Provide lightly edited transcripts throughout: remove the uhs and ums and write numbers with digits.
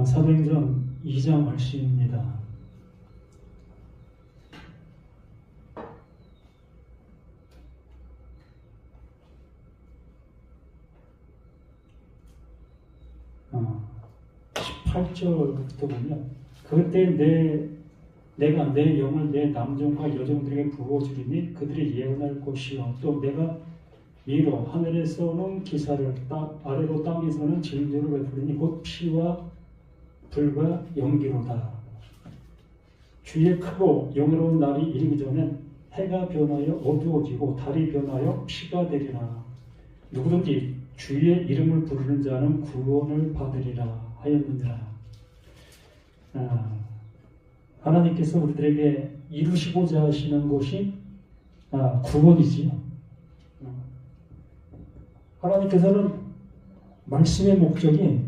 사도행전 2장 말씀입니다. 어, 18절부터 보면 그때 내가 내 영을 내 남종과 여종들에게 부어주리니 그들이 예언할 것이요 또 내가 위로 하늘에서는 기사를 아래로 땅에서는 진주를 베푸리니 곧 피와 불과 연기로다. 주의 크고 영예로운 날이 이르기 전에 해가 변하여 어두워지고 달이 변하여 피가 되리라. 누구든지 주의 이름을 부르는 자는 구원을 받으리라 하였느니라. 하나님께서 우리들에게 이루시고자 하시는 것이 구원이지요. 하나님께서는 말씀의 목적이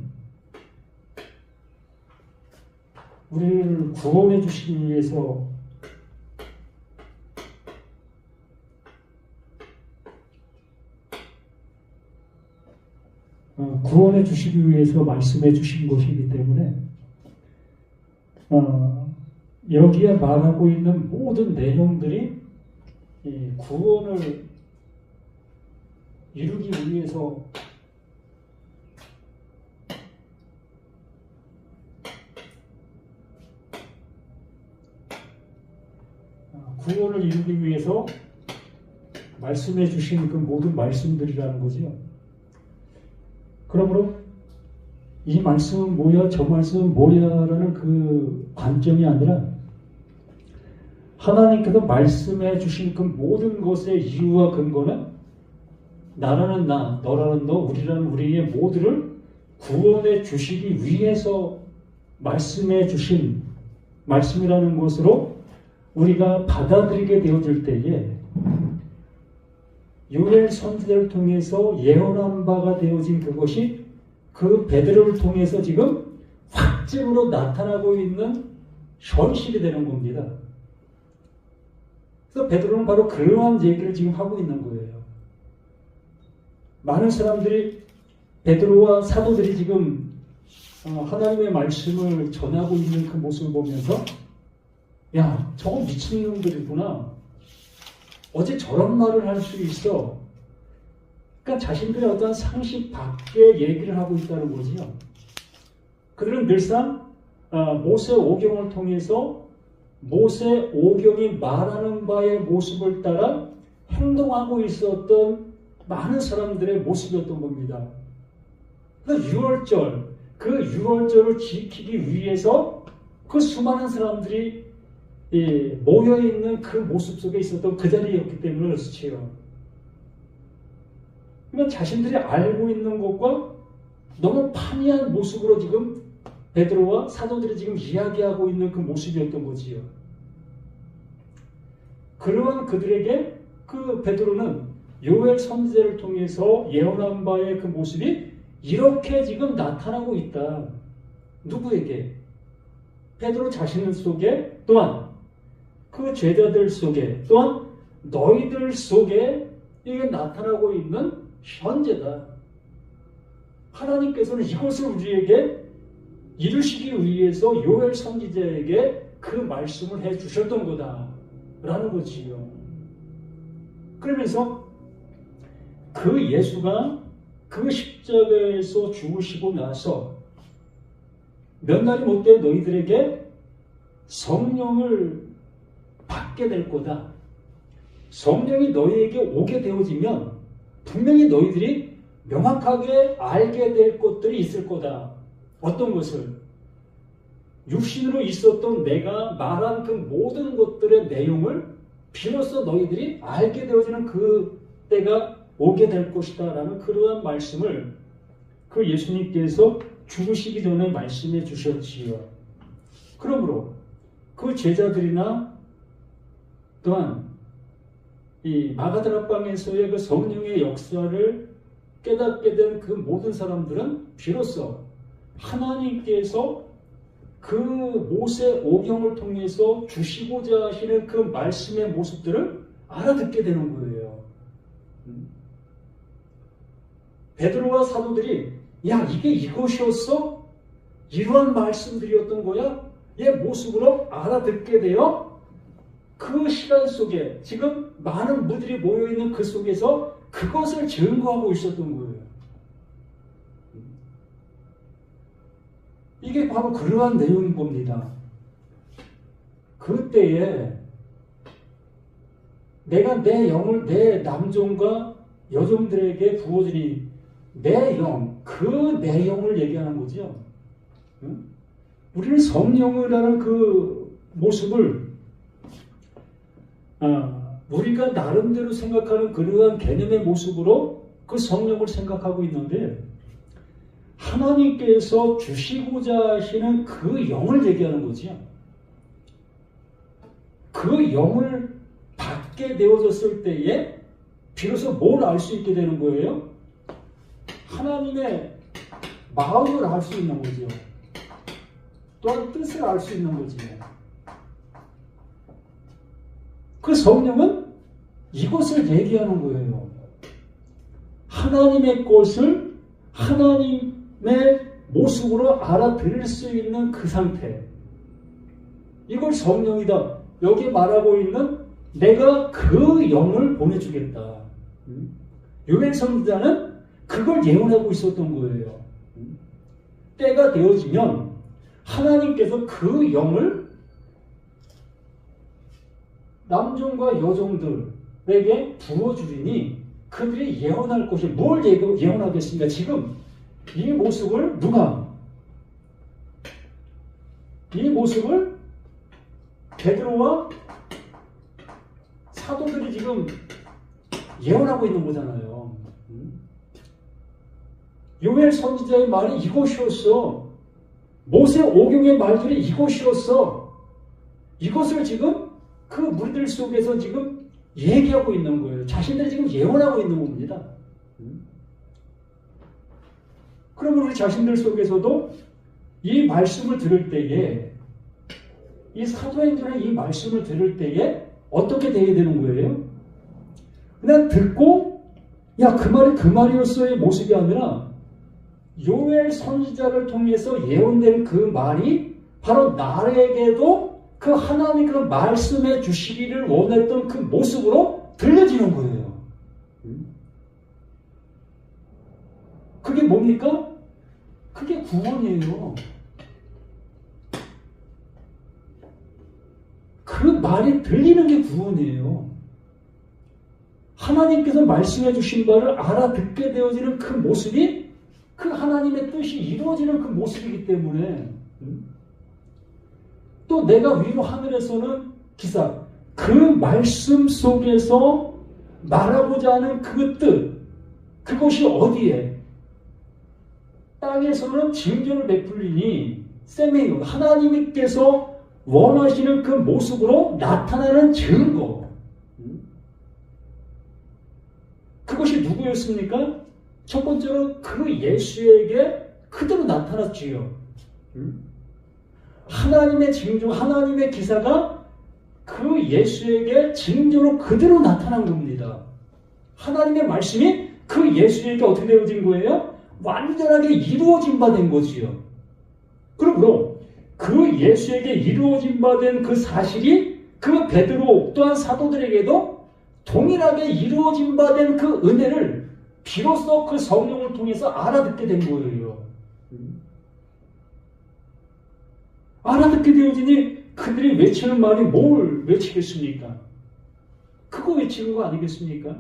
우리를 구원해 주시기 위해서 말씀해 주신 것이기 때문에 여기에 말하고 있는 모든 내용들이 이 구원을 이루기 위해서 말씀해 주신 그 모든 말씀들이라는 거지요. 그러므로 이 말씀은 뭐야, 저 말씀은 뭐야라는 그 관점이 아니라 하나님께서 말씀해 주신 그 모든 것의 이유와 근거는 나라는 나, 너라는 너, 우리라는 우리의 모두를 구원해 주시기 위해서 말씀해 주신 말씀이라는 것으로 우리가 받아들이게 되어질 때에 요엘 선지자를 통해서 예언한 바가 되어진 그것이 그 베드로를 통해서 지금 확증으로 나타나고 있는 현실이 되는 겁니다. 그래서 베드로는 바로 그러한 얘기를 지금 하고 있는 거예요. 많은 사람들이 베드로와 사도들이 지금 하나님의 말씀을 전하고 있는 그 모습을 보면서 야, 저거 미친놈들이구나. 어째 저런 말을 할 수 있어. 그러니까 자신들의 어떤 상식 밖의 얘기를 하고 있다는 거지요. 그들은 늘상 모세 오경을 통해서 모세 오경이 말하는 바의 모습을 따라 행동하고 있었던 많은 사람들의 모습이었던 겁니다. 그 유월절을 지키기 위해서 그 수많은 사람들이 모여있는 그 모습 속에 있었던 그 자리였기 때문에 그렇지요. 그러니까 자신들이 알고 있는 것과 너무 판이한 모습으로 지금 베드로와 사도들이 지금 이야기하고 있는 그 모습이었던 거지요. 그러한 그들에게 그 베드로는 요엘 선지자를 통해서 예언한 바의 그 모습이 이렇게 지금 나타나고 있다. 누구에게? 베드로 자신 속에 또한 그 제자들 속에 또한 너희들 속에 이게 나타나고 있는 현재다. 하나님께서는 이것을 우리에게 이루시기 위해서 요엘 선지자에게 그 말씀을 해 주셨던 거다라는 거지요. 그러면서 그 예수가 그 십자가에서 죽으시고 나서 몇 날이 못돼 너희들에게 성령을 받게 될 거다. 성령이 너희에게 오게 되어지면 분명히 너희들이 명확하게 알게 될 것들이 있을 거다. 어떤 것을? 육신으로 있었던 내가 말한 그 모든 것들의 내용을 비로소 너희들이 알게 되어지는 그 때가 오게 될 것이다 라는 그러한 말씀을 그 예수님께서 죽으시기 전에 말씀해 주셨지요. 그러므로 그 제자들이나 또한 이 마가다락방에서의 그 성령의 역사를 깨닫게 된 그 모든 사람들은 비로소 하나님께서 그 모세 오경을 통해서 주시고자 하시는 그 말씀의 모습들을 알아듣게 되는 거예요. 베드로와 사도들이 야, 이게 이것이었어? 이러한 말씀들이었던 거야? 얘 모습으로 알아듣게 되어 그 시간 속에 지금 많은 무들이 모여있는 그 속에서 그것을 증거하고 있었던 거예요. 이게 바로 그러한 내용인 겁니다. 그때에 내가 내 영을 내 남종과 여종들에게 부어주니 내 영, 그 내 영을 얘기하는 거죠. 응? 우리는 성령이라는 그 모습을 우리가 나름대로 생각하는 그러한 개념의 모습으로 그 성령을 생각하고 있는데 하나님께서 주시고자 하시는 그 영을 얘기하는 거지요. 그 영을 받게 되어졌을 때에 비로소 뭘 알 수 있게 되는 거예요? 하나님의 마음을 알 수 있는 거죠. 또한 뜻을 알 수 있는 거지요. 그 성령은 이것을 얘기하는 거예요. 하나님의 것을 하나님의 모습으로 알아들을 수 있는 그 상태. 이걸 성령이다. 여기 말하고 있는 내가 그 영을 보내주겠다. 요엘 선지자는 그걸 예언하고 있었던 거예요. 때가 되어지면 하나님께서 그 영을 남종과 여종들에게 부어주리니 그들이 예언할 것이 뭘 예언하겠습니까? 지금 이 모습을 이 모습을 베드로와 사도들이 지금 예언하고 있는 거잖아요. 요엘 선지자의 말이 이것이었어. 모세 오경의 말들이 이것이었어. 이것을 지금 그 무리들 속에서 지금 얘기하고 있는 거예요. 자신들이 지금 예언하고 있는 겁니다. 그러면 우리 자신들 속에서도 이 말씀을 들을 때에 이 사도행전의 이 말씀을 들을 때에 어떻게 돼야 되는 거예요? 그냥 듣고 야, 그 말이 그 말이었어의 모습이 아니라 요엘 선지자를 통해서 예언된 그 말이 바로 나에게도 그 하나님 그 말씀해 주시기를 원했던 그 모습으로 들려지는 거예요. 그게 뭡니까? 그게 구원이에요. 그 말이 들리는 게 구원이에요. 하나님께서 말씀해 주신 바를 알아듣게 되어지는 그 모습이 그 하나님의 뜻이 이루어지는 그 모습이기 때문에 또 내가 위로 하늘에서는 기사 그 말씀 속에서 말하고자 하는 그 뜻 그것이 어디에 땅에서는 징조를 베풀리니 세메요 하나님께서 원하시는 그 모습으로 나타나는 증거 그것이 누구였습니까? 첫 번째로 그 예수에게 그대로 나타났지요. 하나님의 징조, 하나님의 기사가 그 예수에게 징조로 그대로 나타난 겁니다. 하나님의 말씀이 그 예수에게 어떻게 되어진 거예요? 완전하게 이루어진 바 된 거지요. 그러므로 그 예수에게 이루어진 바 된 그 사실이 그 베드로 또한 사도들에게도 동일하게 이루어진 바 된 그 은혜를 비로소 그 성령을 통해서 알아듣게 된 거예요. 알아듣게 되어지니 그들이 외치는 말이 뭘 외치겠습니까? 그거 외치는 거 아니겠습니까?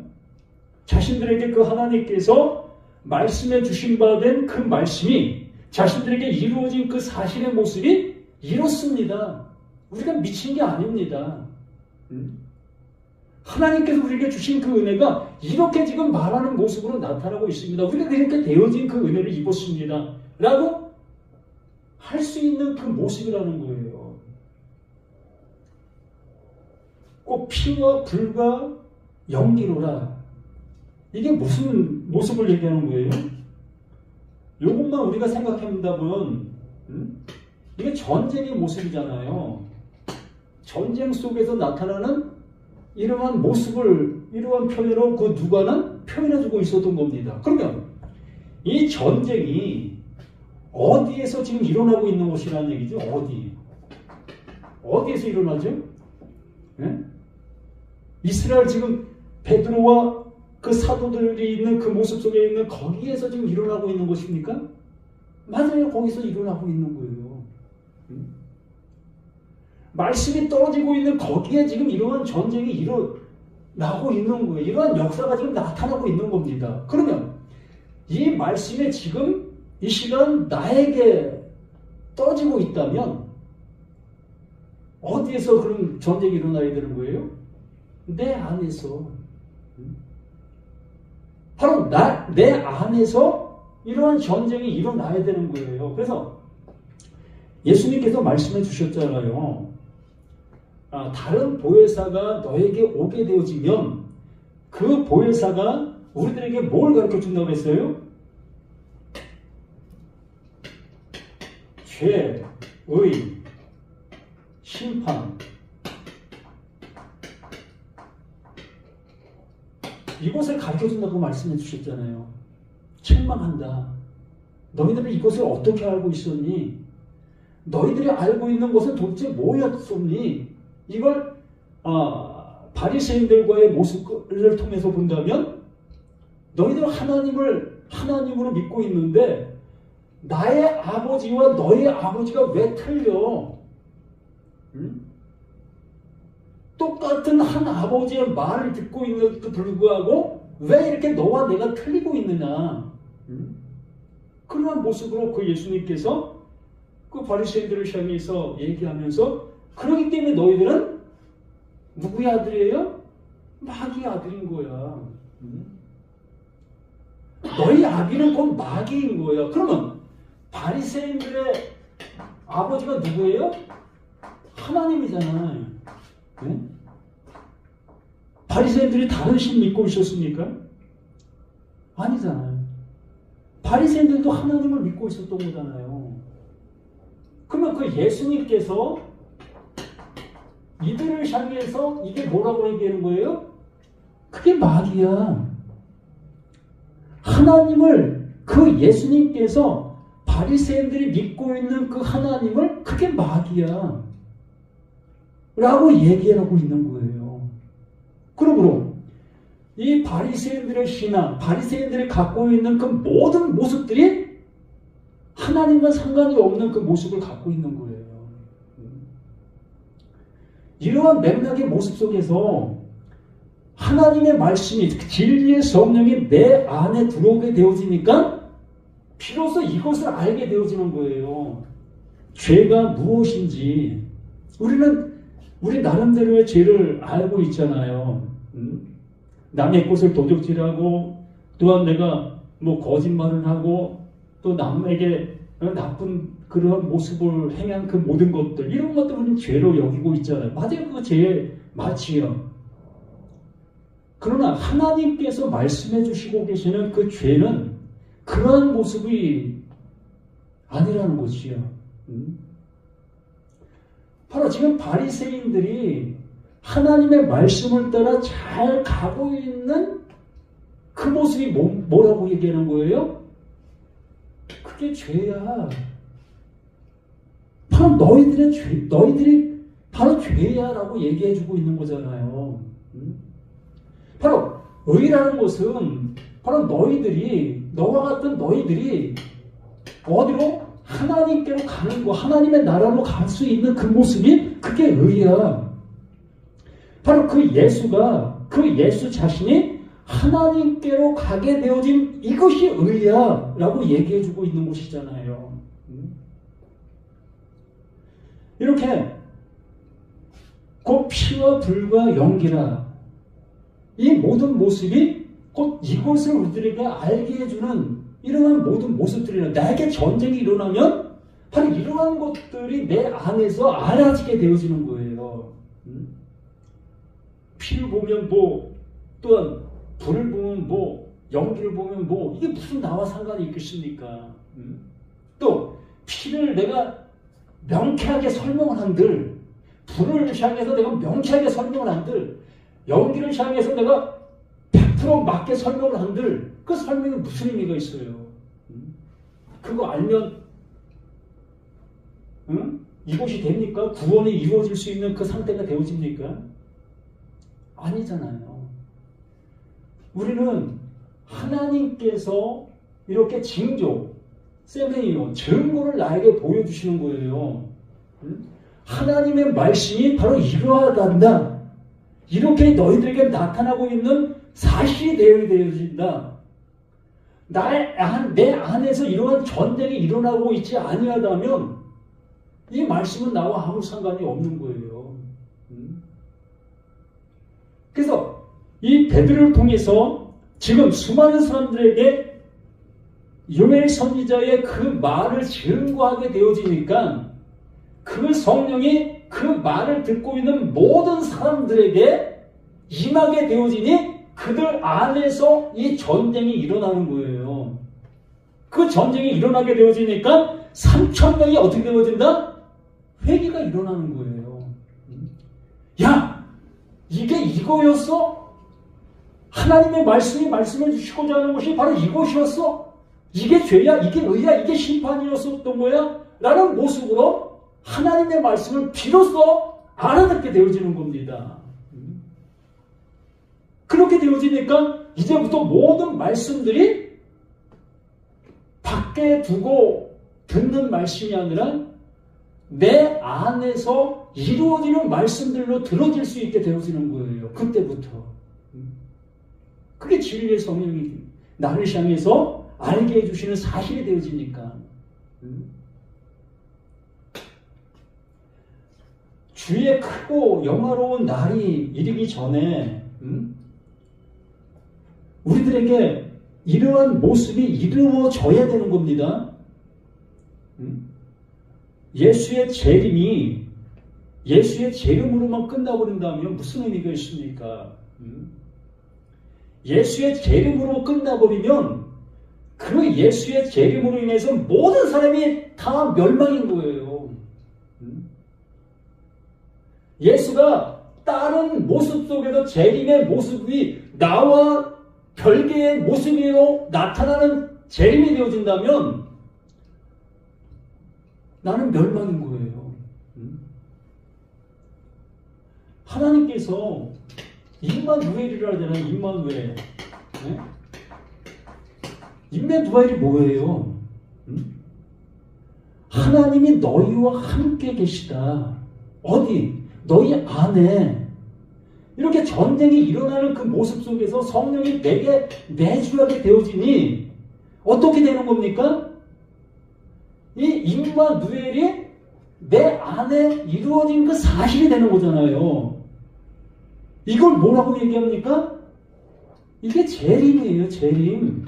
자신들에게 그 하나님께서 말씀해 주신 바 된 그 말씀이 자신들에게 이루어진 그 사실의 모습이 이렇습니다. 우리가 미친 게 아닙니다. 하나님께서 우리에게 주신 그 은혜가 이렇게 지금 말하는 모습으로 나타나고 있습니다. 우리가 이렇게 되어진 그 은혜를 입었습니다. 라고 할 수 있는 그 모습이라는 거예요. 꼭 피와 불과 연기로라. 이게 무슨 모습을 얘기하는 거예요? 이것만 우리가 생각해본다면 이게 전쟁의 모습이잖아요. 전쟁 속에서 나타나는 이러한 모습을 이러한 표현으로 그 누가는 표현해주고 있었던 겁니다. 그러면 이 전쟁이 어디에서 지금 일어나고 있는 것이라는 얘기죠? 어디에서 일어나죠? 네? 이스라엘 지금 베드로와 그 사도들이 있는 그 모습 속에 있는 거기에서 지금 일어나고 있는 것입니까? 맞아요. 거기서 일어나고 있는 거예요. 말씀이 떨어지고 있는 거기에 지금 이러한 전쟁이 일어나고 있는 거예요. 이러한 역사가 지금 나타나고 있는 겁니다. 그러면 이 말씀이 지금 이 시간 나에게 떨어지고 있다면 어디에서 그럼 전쟁이 일어나야 되는 거예요? 내 안에서. 바로 내 안에서 이러한 전쟁이 일어나야 되는 거예요. 그래서 예수님께서 말씀해 주셨잖아요. 다른 보혜사가 너에게 오게 되어지면 그 보혜사가 우리들에게 뭘 가르쳐 준다고 했어요? 죄, 의, 심판. 이것을 가르쳐 준다고 말씀해 주셨잖아요. 책망한다. 너희들은 이것을 어떻게 알고 있었니? 너희들이 알고 있는 것은 도대체 뭐였었니? 이걸 바리새인들과의 모습을 통해서 본다면 너희들은 하나님으로 믿고 있는데 나의 아버지와 너의 아버지가 왜 틀려? 응? 똑같은 한 아버지의 말을 듣고 있는데도 불구하고 왜 이렇게 너와 내가 틀리고 있느냐? 응? 그러한 모습으로 그 예수님께서 그 바리새인들을 향해서 얘기하면서 그러기 때문에 너희들은 누구의 아들이에요? 마귀의 아들인 거야. 응? 너희 아비는 곧 마귀인 거야. 그러면 바리새인들의 아버지가 누구예요? 하나님이잖아요. 네? 바리새인들이 다른 신 믿고 있었습니까? 아니잖아요. 바리새인들도 하나님을 믿고 있었던 거잖아요. 그러면 그 예수님께서 이들을 향해서 이게 뭐라고 얘기하는 거예요? 그게 마귀야. 하나님을 그 예수님께서 바리새인들이 믿고 있는 그 하나님을 그게 마귀야 라고 얘기하고 있는 거예요. 그러므로 이 바리새인들의 신앙, 바리새인들이 갖고 있는 그 모든 모습들이 하나님과 상관이 없는 그 모습을 갖고 있는 거예요. 이러한 맥락의 모습 속에서 하나님의 말씀이, 진리의 성령이 내 안에 들어오게 되어지니까 비로소 이것을 알게 되어지는 거예요. 죄가 무엇인지. 우리 나름대로의 죄를 알고 있잖아요. 남의 것을 도둑질하고, 또한 내가 거짓말을 하고, 또 남에게 나쁜 그런 모습을 행한 그 모든 것들, 이런 것들 우리는 죄로 여기고 있잖아요. 맞아요. 그거 죄의 마치요. 그러나 하나님께서 말씀해 주시고 계시는 그 죄는 그러한 모습이 아니라는 것이요. 바로 지금 바리새인들이 하나님의 말씀을 따라 잘 가고 있는 그 모습이 뭐라고 얘기하는 거예요? 그게 죄야. 바로 너희들이 바로 죄야라고 얘기해주고 있는 거잖아요. 바로 의라는 것은 바로 너와 같은 너희들이 어디로? 하나님께로 가는 거, 하나님의 나라로 갈 수 있는 그 모습이 그게 의야. 바로 그 예수 자신이 하나님께로 가게 되어진 이것이 의야 라고 얘기해주고 있는 것이잖아요. 이렇게 곧 피와 불과 연기라, 이 모든 모습이 곧 이것을 우리들에게 알게 해주는 이러한 모든 모습들이라. 나에게 전쟁이 일어나면 바로 이러한 것들이 내 안에서 알아지게 되어지는 거예요. 피를 보면 또한 불을 보면 연기를 보면 이게 무슨 나와 상관이 있겠습니까? 또 피를 내가 명쾌하게 설명을 한들, 불을 향해서 내가 명쾌하게 설명을 한들, 연기를 향해서 내가 100% 맞게 설명을 한들 그 설명이 무슨 의미가 있어요? 그거 알면 이것이 됩니까? 구원이 이루어질 수 있는 그 상태가 되어집니까? 아니잖아요. 우리는 하나님께서 이렇게 징조, 세메이오, 증거를 나에게 보여주시는 거예요. 하나님의 말씀이 바로 이러하단다. 이렇게 너희들에게 나타나고 있는 사실이 되어진다. 내 안에서 이러한 전쟁이 일어나고 있지 아니하다면 이 말씀은 나와 아무 상관이 없는 거예요. 그래서 이 베드로를 통해서 지금 수많은 사람들에게 요엘 선지자의 그 말을 증거하게 되어지니까 그 성령이 그 말을 듣고 있는 모든 사람들에게 임하게 되어지니 그들 안에서 이 전쟁이 일어나는 거예요. 그 전쟁이 일어나게 되어지니까 3,000명이 어떻게 되어진다? 회개가 일어나는 거예요. 야! 이게 이거였어? 하나님의 말씀이 말씀해 주시고자 하는 것이 바로 이것이었어? 이게 죄야? 이게 의야? 이게 심판이었었던 거야? 라는 모습으로 하나님의 말씀을 비로소 알아듣게 되어지는 겁니다. 그렇게 되어지니까 이제부터 모든 말씀들이 밖에 두고 듣는 말씀이 아니라 내 안에서 이루어지는 말씀들로 들어질 수 있게 되어지는 거예요. 그때부터. 그게 진리의 성령이 나를 향해서 알게 해주시는 사실이 되어지니까. 주의 크고 영화로운 날이 이르기 전에 우리들에게 이러한 모습이 이루어져야 되는 겁니다. 예수의 재림이 예수의 재림으로만 끝나버린다면 무슨 의미가 있습니까? 예수의 재림으로 끝나버리면 그 예수의 재림으로 인해서 모든 사람이 다 멸망인 거예요. 예수가 다른 모습 속에서 재림의 모습이 나와 별개의 모습으로 나타나는 재림이 되어진다면 나는 멸망인 거예요. 하나님께서 임마누엘이라 하잖아요. 임마누엘. 네? 임마누엘이 뭐예요? 하나님이 너희와 함께 계시다. 어디? 너희 안에. 이렇게 전쟁이 일어나는 그 모습 속에서 성령이 내게 내주하게 되어지니 어떻게 되는 겁니까? 이 임마누엘이 내 안에 이루어진 그 사실이 되는 거잖아요. 이걸 뭐라고 얘기합니까? 이게 재림이에요. 재림.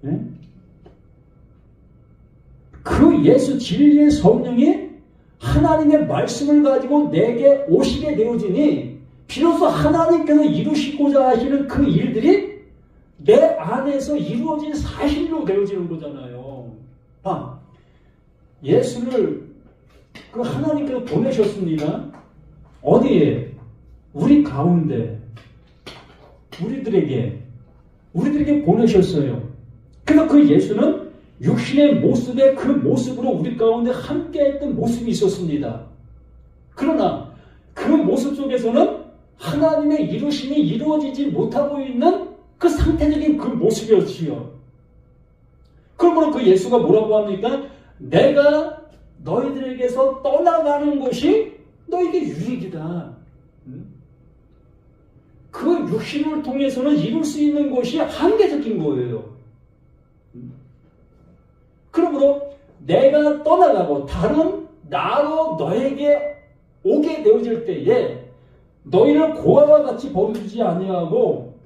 네? 그 예수 진리의 성령이 하나님의 말씀을 가지고 내게 오시게 되어지니 비로소 하나님께서 이루시고자 하시는 그 일들이 내 안에서 이루어진 사실로 되어지는 거잖아요. 봐, 예수를 그 하나님께서 보내셨습니다. 어디에? 우리 가운데 우리들에게 보내셨어요. 그래서 그 예수는 육신의 모습의 그 모습으로 우리 가운데 함께했던 모습이 있었습니다. 그러나 그 모습 속에서는 하나님의 이루심이 이루어지지 못하고 있는 그 상태적인 그 모습이었지요. 그러므로 그 예수가 뭐라고 합니까? 내가 너희들에게서 떠나가는 것이 너에게 유익이다. 그 육신을 통해서는 이룰 수 있는 것이 한계적인 거예요. 그러므로 내가 떠나가고 다른 나로 너에게 오게 되어질 때에 너희를 고아와 같이 버리지 아니하고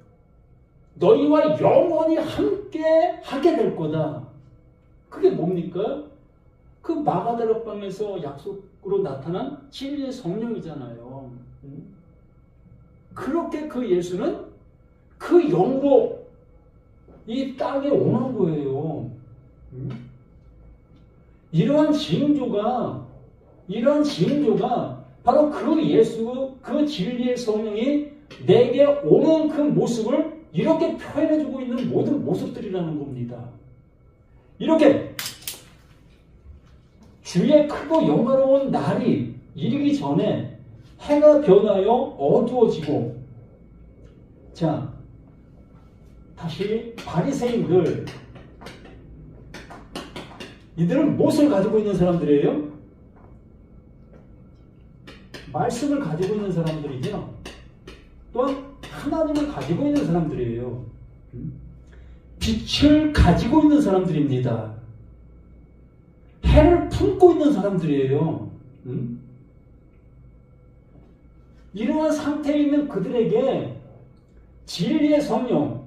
너희와 영원히 함께 하게 될 거다. 그게 뭡니까? 그 마가다락방에서 약속으로 나타난 진리의 성령이잖아요. 그렇게 그 예수는 그 영으로 이 땅에 오는 거예요. 이러한 징조가 바로 그 예수, 그 진리의 성령이 내게 오는 그 모습을 이렇게 표현해주고 있는 모든 모습들이라는 겁니다. 이렇게 주의 크고 영화로운 날이 이르기 전에 해가 변하여 어두워지고, 자, 다시 바리새인들, 이들은 무엇을 가지고 있는 사람들이에요? 말씀을 가지고 있는 사람들이며 또한 하나님을 가지고 있는 사람들이에요. 빛을 가지고 있는 사람들입니다. 해를 품고 있는 사람들이에요. 이러한 상태에 있는 그들에게 진리의 성령,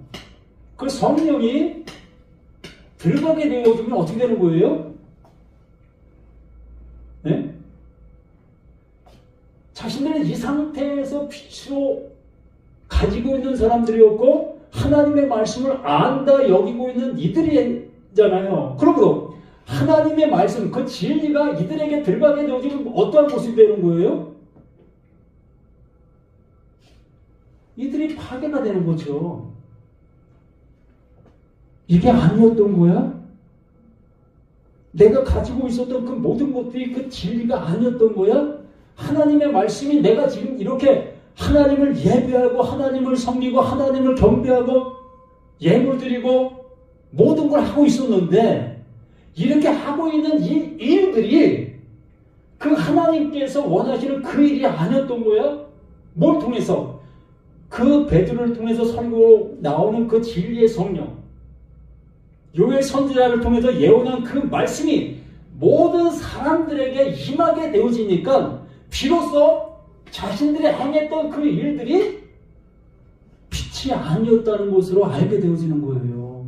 그 성령이 들어가게 되어지면 어떻게 되는 거예요? 네? 자신들은 이 상태에서 빛으로 가지고 있는 사람들이었고 하나님의 말씀을 안다 여기고 있는 이들이잖아요. 그러므로 하나님의 말씀, 그 진리가 이들에게 들어가게 되어지면 어떠한 모습이 되는 거예요? 이들이 파괴가 되는 거죠. 이게 아니었던 거야? 내가 가지고 있었던 그 모든 것들이 그 진리가 아니었던 거야? 하나님의 말씀이 내가 지금 이렇게 하나님을 예배하고 하나님을 섬기고 하나님을 경배하고 예물 드리고 모든 걸 하고 있었는데 이렇게 하고 있는 이 일들이 그 하나님께서 원하시는 그 일이 아니었던 거야? 뭘 통해서? 그 베드로를 통해서 설교로 나오는 그 진리의 성령, 요엘 선지자를 통해서 예언한 그 말씀이 모든 사람들에게 임하게 되어지니까 비로소 자신들이 행했던 그 일들이 빛이 아니었다는 것으로 알게 되어지는 거예요.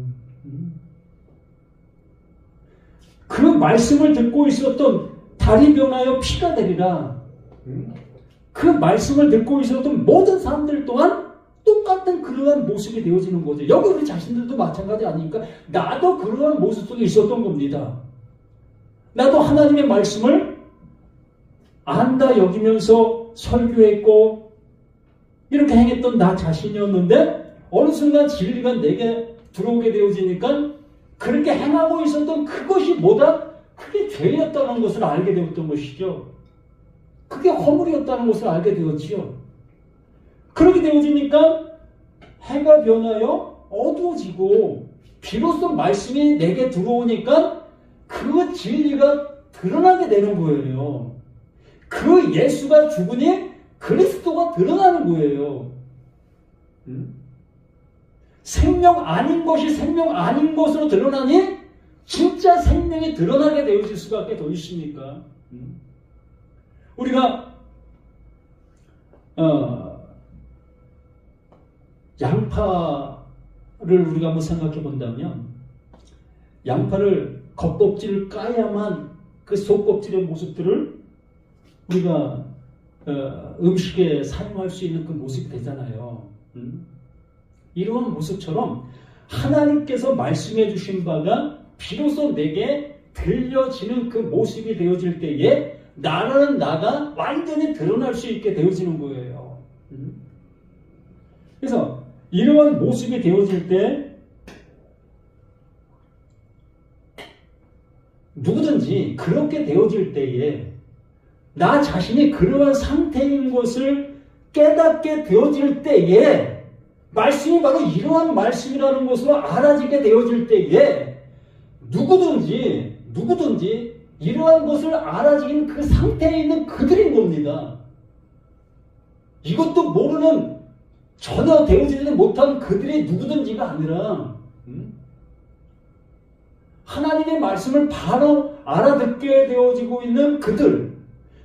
그 말씀을 듣고 있었던 달이 변하여 피가 되리라. 그 말씀을 듣고 있었던 모든 사람들 또한 똑같은 그러한 모습이 되어지는 거죠. 여기 우리 자신들도 마찬가지 아닙니까? 나도 그러한 모습 속에 있었던 겁니다. 나도 하나님의 말씀을 안다 여기면서 설교했고 이렇게 행했던 나 자신이었는데 어느 순간 진리가 내게 들어오게 되어지니까 그렇게 행하고 있었던 그것이 뭐다? 그게 죄였다는 것을 알게 되었던 것이죠. 그게 허물이었다는 것을 알게 되었지요. 그렇게 되어지니까 해가 변하여 어두워지고 비로소 말씀이 내게 들어오니까 그 진리가 드러나게 되는 거예요. 그 예수가 죽으니 그리스도가 드러나는 거예요. 생명 아닌 것이 생명 아닌 것으로 드러나니 진짜 생명이 드러나게 되어질 수밖에 더 있습니까? 우리가 양파를 우리가 한번 생각해 본다면 양파를 겉껍질을 까야만 그 속껍질의 모습들을 우리가 음식에 사용할 수 있는 그 모습이 되잖아요. 이러한 모습처럼 하나님께서 말씀해 주신 바가 비로소 내게 들려지는 그 모습이 되어질 때에 나라는 나가 완전히 드러날 수 있게 되어지는 거예요. 그래서 이러한 모습이 되어질 때 누구든지 그렇게 되어질 때에 나 자신이 그러한 상태인 것을 깨닫게 되어질 때에 말씀이 바로 이러한 말씀이라는 것으로 알아지게 되어질 때에 누구든지 이러한 것을 알아지는 그 상태에 있는 그들인 겁니다. 이것도 모르는 전혀 되어지지 못한 그들이 누구든지가 아니라 하나님의 말씀을 바로 알아듣게 되어지고 있는 그들,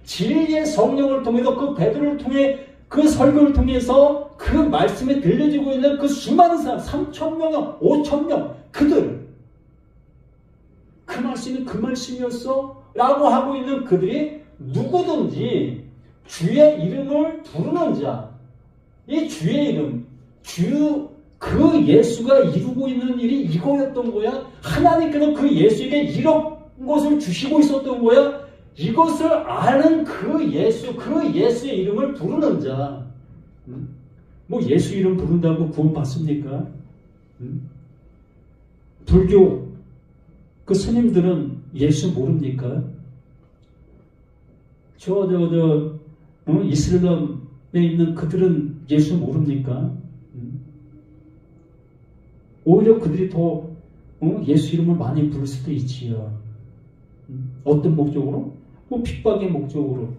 진리의 성령을 통해서 그 베드로를 통해 그 설교를 통해서 그 말씀에 들려지고 있는 그 수많은 사람, 3,000명, 5,000명, 그들, 그 말씀이 그 말씀이었어? 라고 하고 있는 그들이 누구든지 주의 이름을 부르는 자, 이 주의 이름, 그 예수가 이루고 있는 일이 이거였던 거야. 하나님께서 그 예수에게 이런 것을 주시고 있었던 거야. 이것을 아는 그 예수의 이름을 부르는 자. 뭐 예수 이름 부른다고 구원 받습니까? 불교 그 스님들은 예수 모릅니까? 이슬람에 있는 그들은 예수 모릅니까? 오히려 그들이 더 예수 이름을 많이 부를 수도 있지요. 어떤 목적으로? 핍박의 목적으로.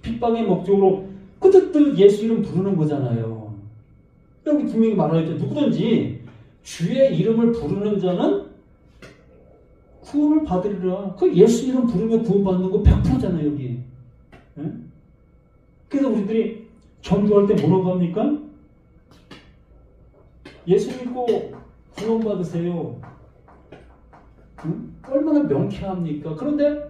핍박의 목적으로 그들도 예수 이름 부르는 거잖아요. 여기 분명히 말하죠. 누구든지 주의 이름을 부르는 자는 구원을 받으리라. 그 예수 이름 부르면 구원받는 거 100%잖아요, 여기. 예? 그래서 우리들이 전도할 때 뭐라고 합니까? 예수 믿고 구원받으세요. 응? 얼마나 명쾌합니까? 그런데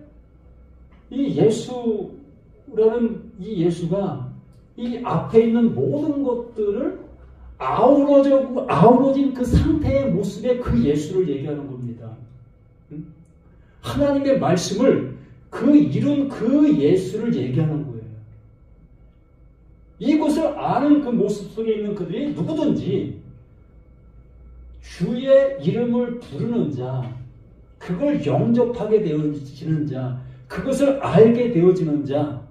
이 예수라는 이 예수가 이 앞에 있는 모든 것들을 아우러진 그 상태의 모습의 그 예수를 얘기하는 겁니다. 응? 하나님의 말씀을 그 이룬 그 예수를 얘기하는 거예요. 이것을 아는 그 모습 속에 있는 그들이 누구든지 주의 이름을 부르는 자, 그걸 영접하게 되어지는 자, 그것을 알게 되어지는 자,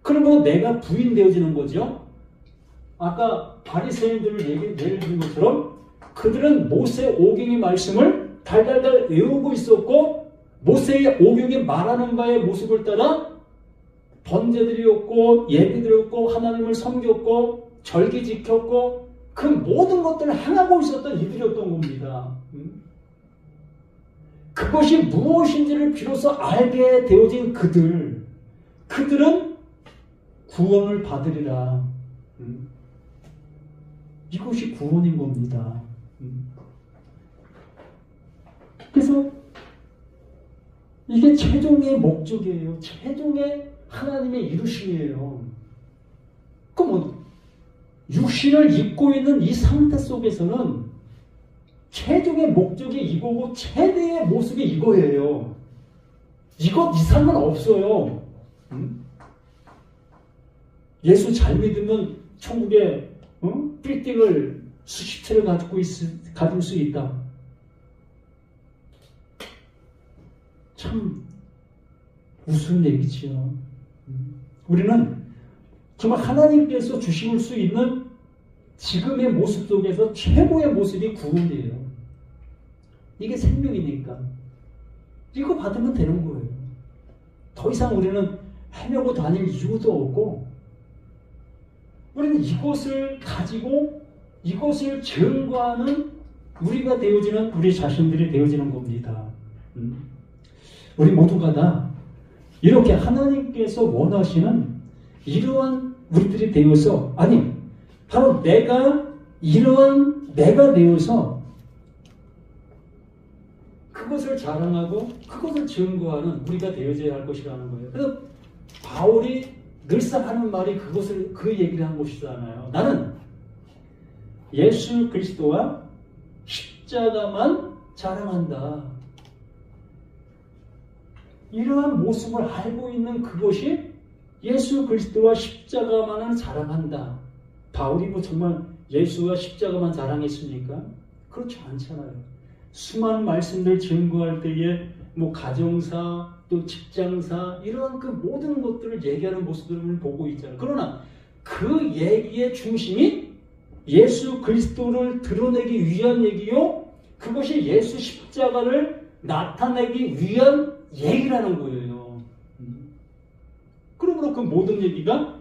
그러면 내가 부인되어지는 거죠. 아까 바리새인들을 예를 든 것처럼 그들은 모세 오경의 말씀을 달달달 외우고 있었고 모세의 오경이 말하는 바의 모습을 따라 번제드렸고 예배드렸고 하나님을 섬겼고 절기 지켰고 그 모든 것들을 행하고 있었던 이들이었던 겁니다. 그것이 무엇인지를 비로소 알게 되어진 그들은 구원을 받으리라. 이것이 구원인 겁니다. 그래서 이게 최종의 목적이에요. 최종의 하나님의 이루심이에요. 그럼 육신을 입고 있는 이 상태 속에서는 최종의 목적이 이거고 최대의 모습이 이거예요. 이것 이상은 없어요. 예수 잘 믿으면 천국에 빌딩을 수십 채를 가질 수 있다. 참 우스운 얘기지요. 우리는 정말 하나님께서 주실 수 있는 지금의 모습 속에서 최고의 모습이 구원이에요. 이게 생명이니까. 이거 받으면 되는 거예요. 더 이상 우리는 헤매고 다닐 이유도 없고 우리는 이것을 가지고 이것을 증거하는 우리가 되어지는 우리 자신들이 되어지는 겁니다. 우리 모두가 다 이렇게 하나님께서 원하시는 이러한 우리들이 되어서 바로 이러한 내가 되어서 그것을 자랑하고 그것을 증거하는 우리가 되어져야 할 것이라는 거예요. 그래서 바울이 늘상 하는 말이 그 얘기를 한 것이잖아요. 나는 예수 그리스도와 십자가만 자랑한다. 이러한 모습을 알고 있는 그것이 예수 그리스도와 십자가만을 자랑한다. 바울이 정말 예수와 십자가만 자랑했습니까? 그렇지 않잖아요. 수많은 말씀들 증거할 때에 가정사 또 직장사 이러한 그 모든 것들을 얘기하는 모습들을 보고 있잖아요. 그러나 그 얘기의 중심이 예수 그리스도를 드러내기 위한 얘기요. 그것이 예수 십자가를 나타내기 위한 얘기라는 거예요. 그러므로 그 모든 얘기가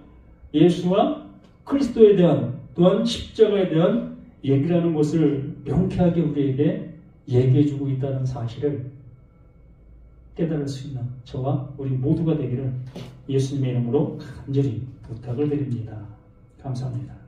예수와 그리스도에 대한 또한 십자가에 대한 얘기라는 것을 명쾌하게 우리에게 얘기해주고 있다는 사실을 깨달을 수 있는 저와 우리 모두가 되기를 예수님의 이름으로 간절히 부탁을 드립니다. 감사합니다.